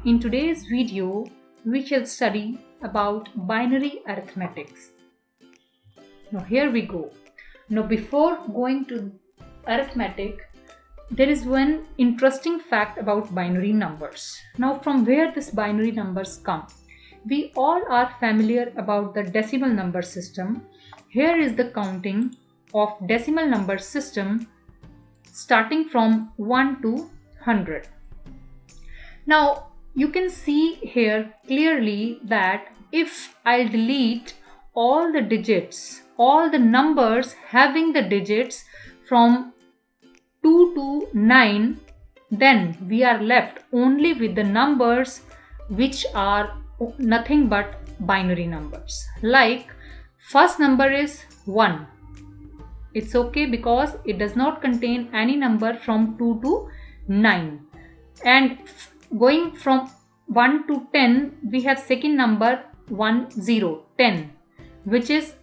In today's video, we shall study about binary arithmetics. Now here we go. Now before going to arithmetic, there is one interesting fact about binary numbers. Now from where these binary numbers come? We all are familiar about the decimal number system. Here is the counting of decimal number system starting from 1 to 100. Now you can see here clearly that if I'll delete all the digits, all the numbers having the digits from 2 to 9, then we are left only with the numbers which are nothing but binary numbers. Like first number is 1. It's okay because it does not contain any number from 2 to 9. And going from 1 to 10, we have second number 10, which is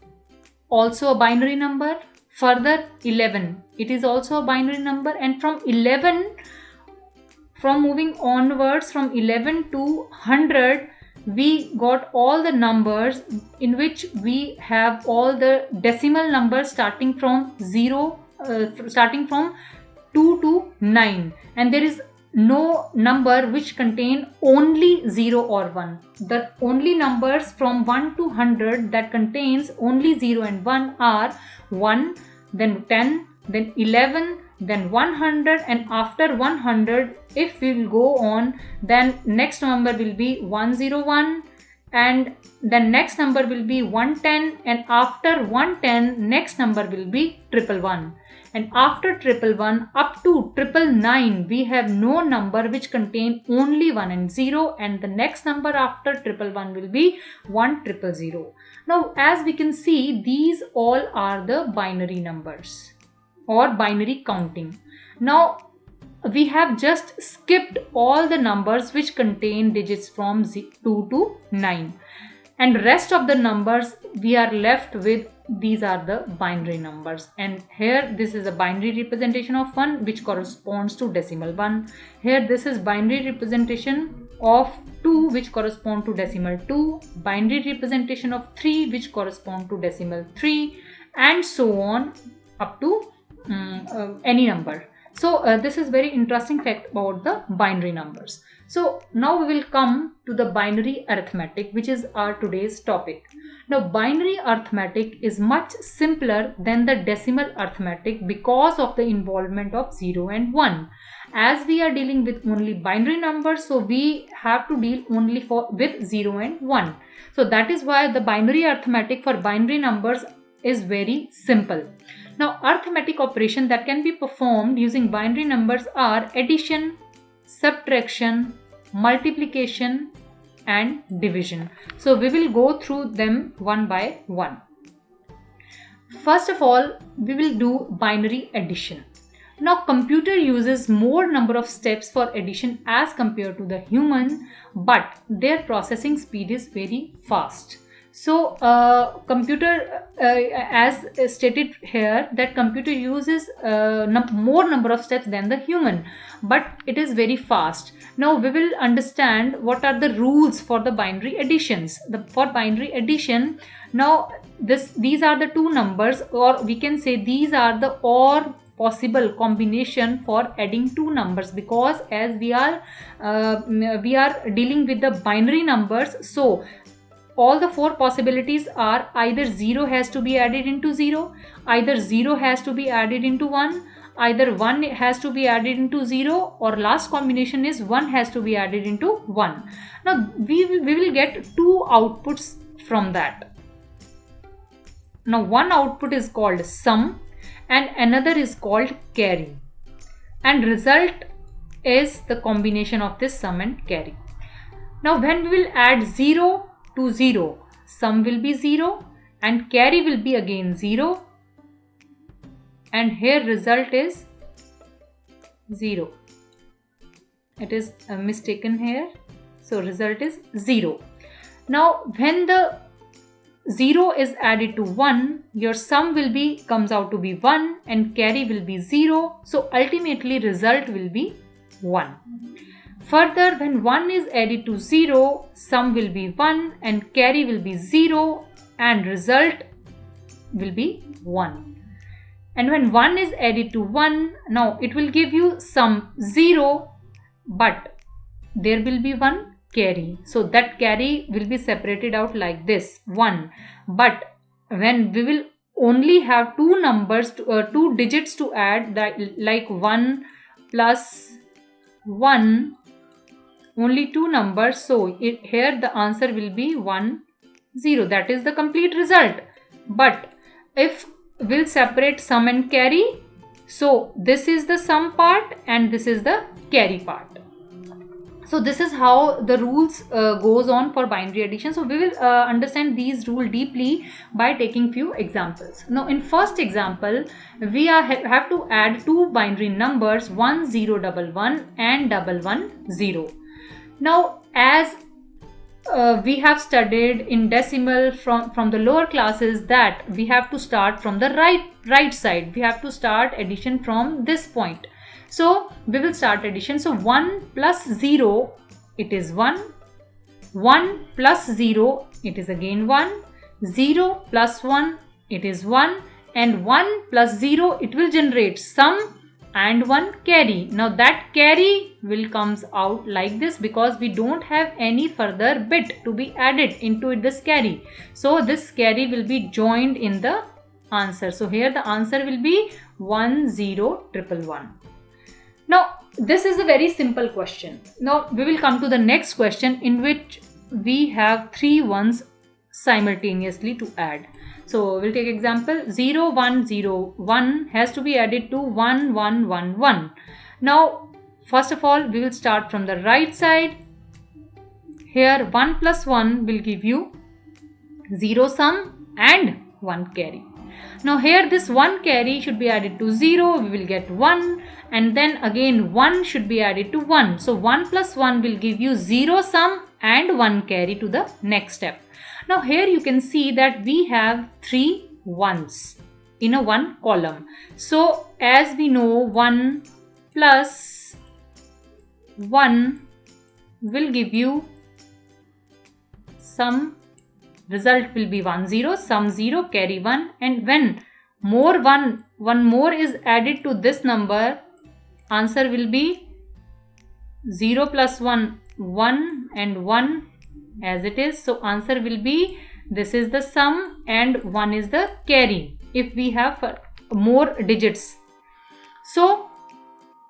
also a binary number. Further 11, it is also a binary number, and from 11, from moving onwards from 11 to 100, we got all the numbers in which we have all the decimal numbers starting from 2 to 9, and there is no number which contain only 0 or 1. The only numbers from 1 to 100 that contains only 0 and 1 are 1, then 10, then 11, then 100, and after 100, if we will go on, then next number will be 101, and then next number will be 110, and after 110, next number will be 111. And after 111 up to 999, we have no number which contain only 1 and 0, and the next number after 111 will be 1000. Now as we can see, these all are the binary numbers or binary counting. Now we have just skipped all the numbers which contain digits from 2 to 9, and rest of the numbers we are left with. These are the binary numbers, and here this is a binary representation of 1 which corresponds to decimal 1. Here this is binary representation of 2 which correspond to decimal 2, binary representation of 3 which correspond to decimal 3, and so on up to any number. So this is very interesting fact about the binary numbers. So now we will come to the binary arithmetic, which is our today's topic. Now binary arithmetic is much simpler than the decimal arithmetic because of the involvement of 0 and 1. As we are dealing with only binary numbers, so we have to deal only with 0 and 1. So that is why the binary arithmetic for binary numbers is very simple. Now arithmetic operation that can be performed using binary numbers are addition, subtraction, multiplication and division. So we will go through them one by one. First of all, we will do binary addition. Now computer uses more number of steps for addition as compared to the human, but their processing speed is very fast. So computer, as stated here, that computer uses more number of steps than the human, but it is very fast. Now we will understand what are the rules for the binary additions. For binary addition, now these are the two numbers, or we can say these are the or possible combination for adding two numbers, because as we are dealing with the binary numbers, so all the four possibilities are either 0 has to be added into 0, either 0 has to be added into 1, either 1 has to be added into 0, or last combination is 1 has to be added into 1. Now we will get two outputs from that. Now one output is called sum and another is called carry, and result is the combination of this sum and carry. Now when we will add 0 to 0, sum will be 0 and carry will be again 0, and here result is 0. It is mistaken here, so result is 0. Now when the 0 is added to 1, your sum comes out to be 1 and carry will be 0, so ultimately result will be 1. Further, when 1 is added to 0, sum will be 1 and carry will be 0 and result will be 1. And when 1 is added to 1, now it will give you sum 0, but there will be 1 carry. So that carry will be separated out like this, 1. But when we will only have two numbers, two digits to add, like 1 plus 1, only two numbers, so here the answer will be 1, 0. That is the complete result. But if we'll separate sum and carry, so this is the sum part and this is the carry part. So this is how the rules goes on for binary addition. So we will understand these rules deeply by taking few examples. Now in first example, we have to add two binary numbers 1011 and 110. Now as we have studied in decimal from the lower classes that we have to start from the right side. We have to start addition from this point. So we will start addition. So 1 plus 0, it is 1. 1 plus 0, it is again 1. 0 plus 1, it is 1. And 1 plus 0, it will generate sum and 1 carry. Now that carry will comes out like this because we don't have any further bit to be added into this carry. So this carry will be joined in the answer. So here the answer will be 10111. Now this is a very simple question. Now we will come to the next question in which we have three ones simultaneously to add. So we'll take example 0101 has to be added to 1111. Now first of all we will start from the right side. Here 1 plus 1 will give you 0 sum and 1 carry. Now here this 1 carry should be added to 0, we will get 1, and then again 1 should be added to 1. So 1 plus 1 will give you 0 sum and 1 carry to the next step. Now here you can see that we have 3 ones in a one column. So as we know, 1 plus 1 will give you sum, result will be 10, sum 0, carry 1, and when one more is added to this number, answer will be 0 plus 1, 1 and 1 as it is. So answer will be, this is the sum and 1 is the carry if we have more digits. So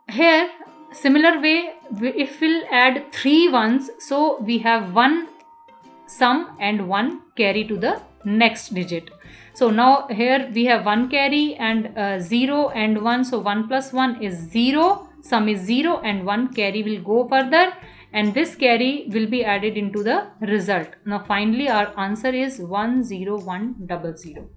here similar way, if we'll add 3 ones, so we have 1 sum and 1 carry to the next digit. So now here we have 1 carry and 0 and 1. So 1 plus 1 is 0, sum is 0 and 1 carry will go further, and this carry will be added into the result. Now finally our answer is 10100.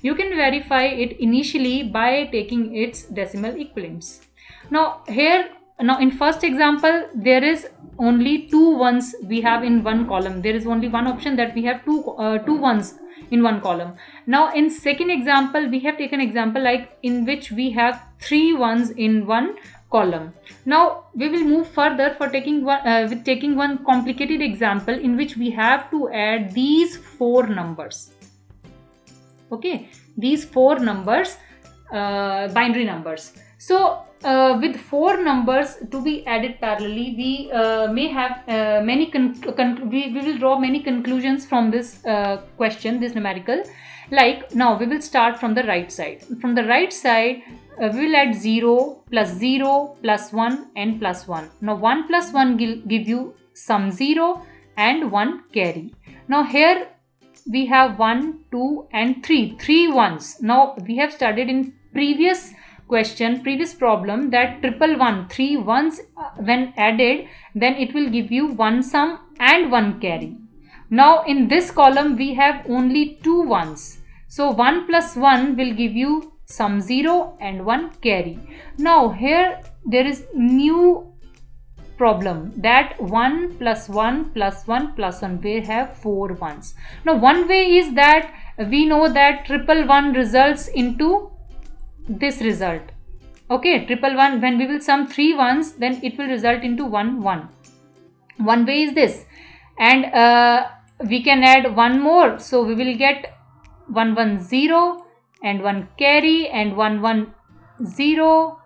You can verify it initially by taking its decimal equivalents. Now in first example there is only 2 ones we have in one column. There is only one option that we have two ones in one column. Now in second example we have taken example like in which we have 3 ones in one column. Now we will move further for taking one complicated example in which we have to add these 4 numbers. Okay, these 4 numbers, binary numbers. So with 4 numbers to be added parallelly, we may have we will draw many conclusions from this question, this numerical. Like now we will start from the right side. From the right side we will add 0 plus 1 and plus 1. Now 1 plus 1 give you sum 0 and 1 carry. Now here we have 1, 2 and 3 ones. Now we have studied in previous problem that 111, 3 ones when added, then it will give you 1 sum and 1 carry. Now in this column we have only 2 ones. So 1 plus 1 will give you sum 0 and 1 carry. Now here there is new problem that 1 plus 1 plus 1 plus 1, we have 4 ones. Now one way is that we know that 111 results into this result. Okay, triple one, when we will sum 3 ones, then it will result into 1 1. One way is this, and we can add one more, so we will get 1 1 0 and 1 carry and 1 1 0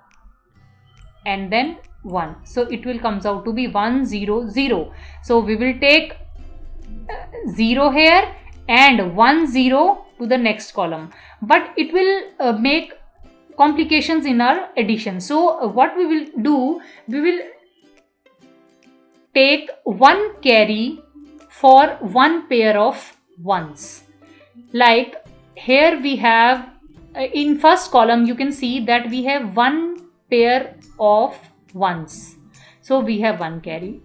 and then 1. So it will comes out to be 1 0 0. So we will take 0 here and 1 0 to the next column, but it will make complications in our addition. So what we will do, we will take one carry for one pair of ones. Like here we have in first column, you can see that we have one pair of ones, so we have one carry.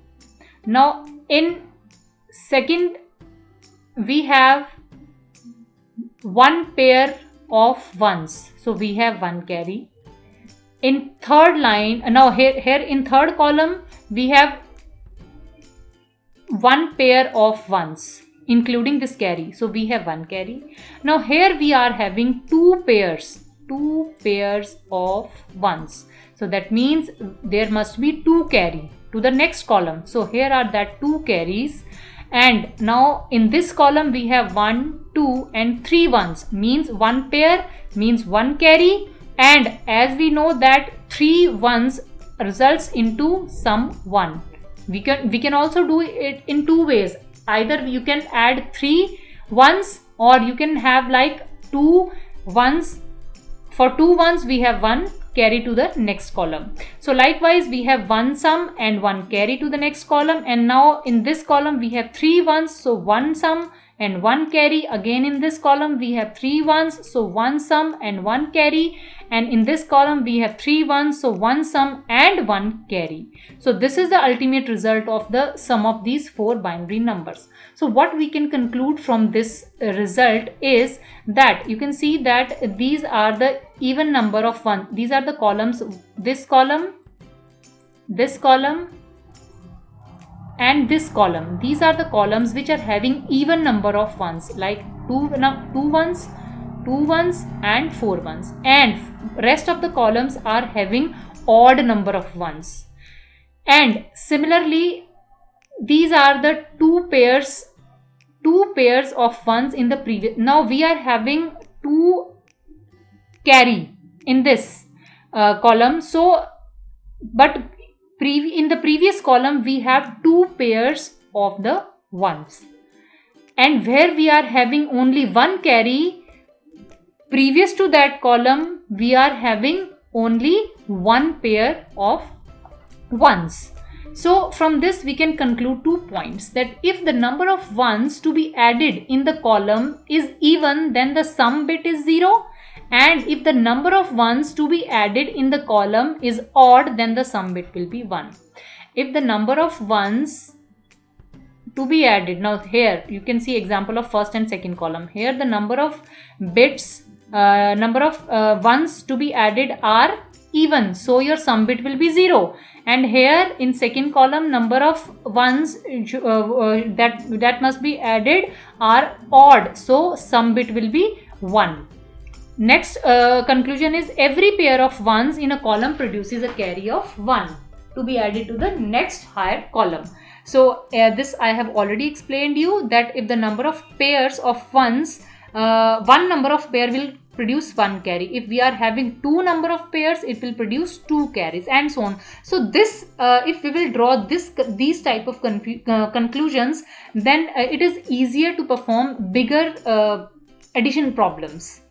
Now in second we have one pair of ones, so we have one carry. In third line, now here in third column we have one pair of ones including this carry, so we have one carry. Now here we are having two pairs of ones, so that means there must be two carry to the next column. So here are that two carries, and now in this column we have 1 2 and 3 ones, means one pair means one carry, and as we know that 3 ones results into sum 1. We can also do it in two ways. Either you can add 3 ones, or you can have like 2 ones. For 2 ones we have 1 carry to the next column. So likewise we have 1 sum and 1 carry to the next column, and now in this column we have 3 ones, so 1 sum and 1 carry. Again in this column we have 3 ones, so 1 sum and 1 carry, and in this column we have 3 ones, so 1 sum and 1 carry. So this is the ultimate result of the sum of these 4 binary numbers. So what we can conclude from this result is that you can see that these are the even number of one. These are the columns, this column, and this column. These are the columns which are having even number of ones, like 2 ones, 2 ones and 4 ones, and rest of the columns are having odd number of ones. And similarly, these are the two pairs of ones in the previous. Now we are having 2 carry in this column, so but in the previous column we have 2 pairs of the ones, and where we are having only 1 carry, previous to that column we are having only 1 pair of ones. So from this we can conclude 2 points, that if the number of ones to be added in the column is even, then the sum bit is 0, and if the number of ones to be added in the column is odd, then the sum bit will be 1. If the number of ones to be added, now here you can see example of first and second column. Here the number of bits, ones to be added are even, so your sum bit will be 0. And here in second column, number of ones that must be added are odd, so sum bit will be 1. Next conclusion is every pair of ones in a column produces a carry of 1 to be added to the next higher column. So this I have already explained you, that if the number of pairs of ones, one number of pair will produce 1 carry. If we are having 2 number of pairs, it will produce 2 carries, and so on. So this if we will draw these type of conclusions, then it is easier to perform bigger addition problems.